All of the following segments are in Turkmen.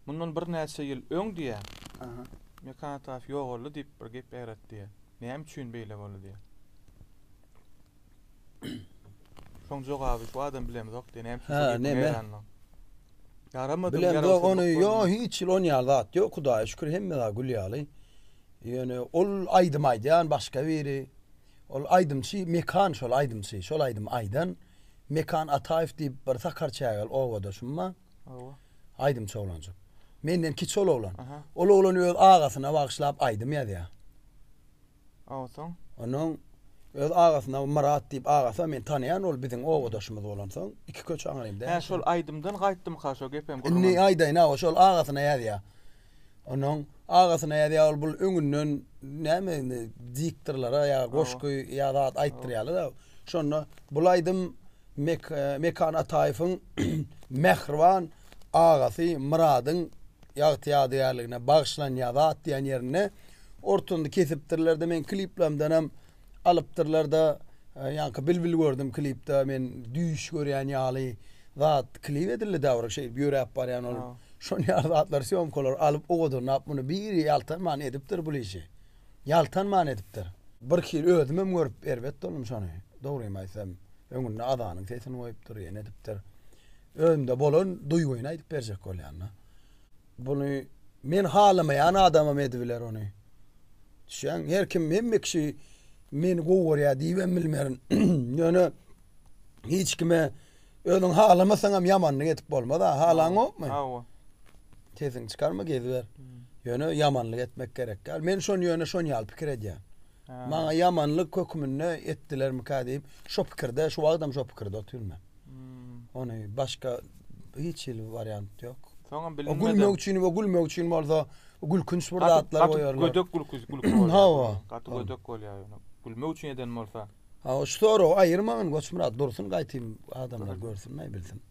Mundan bir näçe ýyl öň diýär. Aha. Mekan taraf ýok boldy diýip bir gep bäret diýär. Näme üçin beýle boldy diýär. Şoň jogaby şu adam bilemzok diýär. Näme üçin Ha, şo näme? gepni yaramadyk. Bilem de onu yo hiç on ýalat ýok Hudaýa şükür hemme da gülýaly. Ýöne ol aýdym aýdan başga biri. Ol aýdymçy mekan şol aýdymçy, şol aýdym aýdan mekan Ataýew diýip bir takar çägel owada şumma. Owa. Aýdym çoğlanjak. Menden kiç ol oglan. Aha. Ol oglan öz agasyna bagşlap aýdym ýa-da. Awsoň. Onun öz agasyna Murat diýip agasy men tanıyan ol biziň owadaşymyz bolan soň iki köç aňarym da. Ha şol aýdymdan gaýtdym ha şo gepem Inni aýdaýna şol agasyna ýa-da. Onun agasyna ýa-da ol bul öňünden näme diktirlara ýa goşky ýa-da aýtdyrýarlar da. Şonu bul aýdym Mekan Ataýewiň Mehriban agasy Muradyň ýagty ýadygarlygyna bagşlan ýa-da diýen ýerine ortunda kesipdirler de men kliplemden hem alypdyrlar da ýa-da bilbil gördüm klipde men düýüş görýän ýaly zat klip edildi däwre şey ýörep barýan ol. Şonu ýa-da syomkalar alyp ogadan muny bir ýaltan man edipdir bu işi. Ýaltan man edipdir. Bir kil özümem görüp erbet dolum şonu. Dogry aýsam öňünde adanyň sesini goýup durýar edipdir. Özümde bolan duýguny aýdyp berjek bolýanna. Bunu men halamayan adamam edibiler onu. Şen her kim hemme kişi meni gowurýar diýip bilmerin. Ýöne hiç kime özüň halamasaňam ýamanlyk etip bolmaz ha. Halaň okmy? Hawa. Teziň çykarma geziber. Ýöne ýamanlyk etmek gerek. Men şonu ýöne şonu ýaly pikir edýär. Maňa ýamanlyk kökümine etdiler mi diýip şo pikirde şu adam şo pikirde oturma. Onu başka hiç variant ýok. Soňam O bilinmedi. gülmek üçin bolsa o gülkünç burada atlar goýarlar. Gödök gülkünç. Hawa. Gaty gödök bolýar. Gülmek üçin eden bolsa. Ha o şoro aýyrmagyň goçmurat dursun gaýtym adamlar görsün näme bilsin.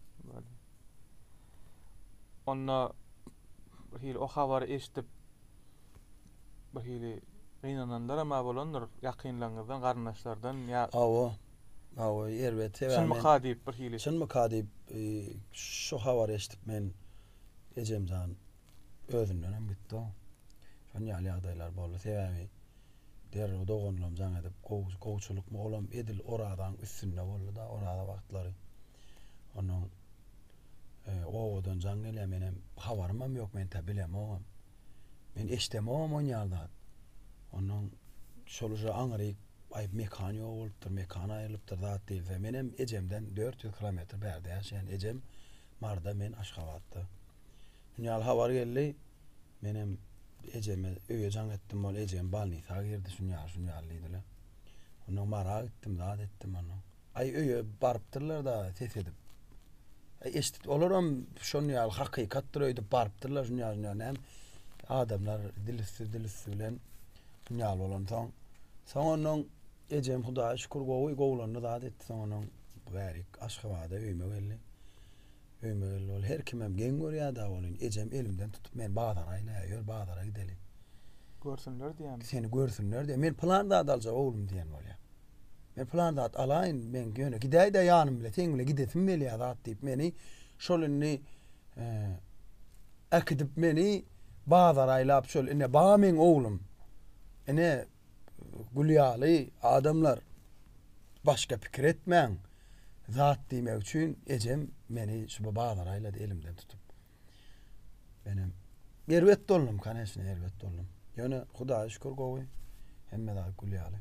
Onna hil o habar eşitip bir hili gynananlar ama bolanlar ýakynlaryňyzdan garnaşlardan ýa Hawa erbet şun mukadip bir hili. Şun mukadip şu habar eşitip men ejemden özümden hem gitdi. Şon ýaly ýagdaýlar boldy sebäbi der dogonlam jaň edip gowçuluk molam edil oradan üstünde boldy da orada wagtlary. Onun owadan jaň gele menem habarymam ýok men ta bilemem. Men eşdemem on ýalda. Onun şoluja aňryk aýp mekan ýok bolupdyr, mekan aýrylypdyr zat diýilse menem ejemden 400 kilometr berde ýaşaýan ejem Marda men Aşgabatda. Ýal habar geldi menem ejeme öýe jaň etdim bol ejem balnisa girdi şunyal diýdiler. Onu mara gittim zat etdim onu. Ay öýe barypdyrlar da ses edip. Eşit olaram şunyal hakykatdyr öýdip barypdyrlar şunyal näme adamlar dilisiz bilen şunyal bolan soň onuň ejem Hudaýa şükür gowulanyny zat etdi soň onuň bärik Aşgabatda öýme geldi. Ol her kimem gen görýär da bolyn ejem elimden tutup men Bagdara ýör Bagdara gideli. Görsünler diýen. Seni görsünler diýen. Men planda dalja oglum diýen bolýar. Men planda alaýyn men göne gidäýi de ýanym bilen teň bilen gidesim belýär zat diýip meni şolunny akdip meni Bagdara aýlap şol ine ba men oglum. Ine gülýaly adamlar başga pikir etmeň. Zat diýmek üçin ejem meni şu Bagdara aýlady elimden tutup. Benim erbet doldum, kanesine erbet doldum. Ýöne Hudaýa şükür gowy hemme da gülýaly.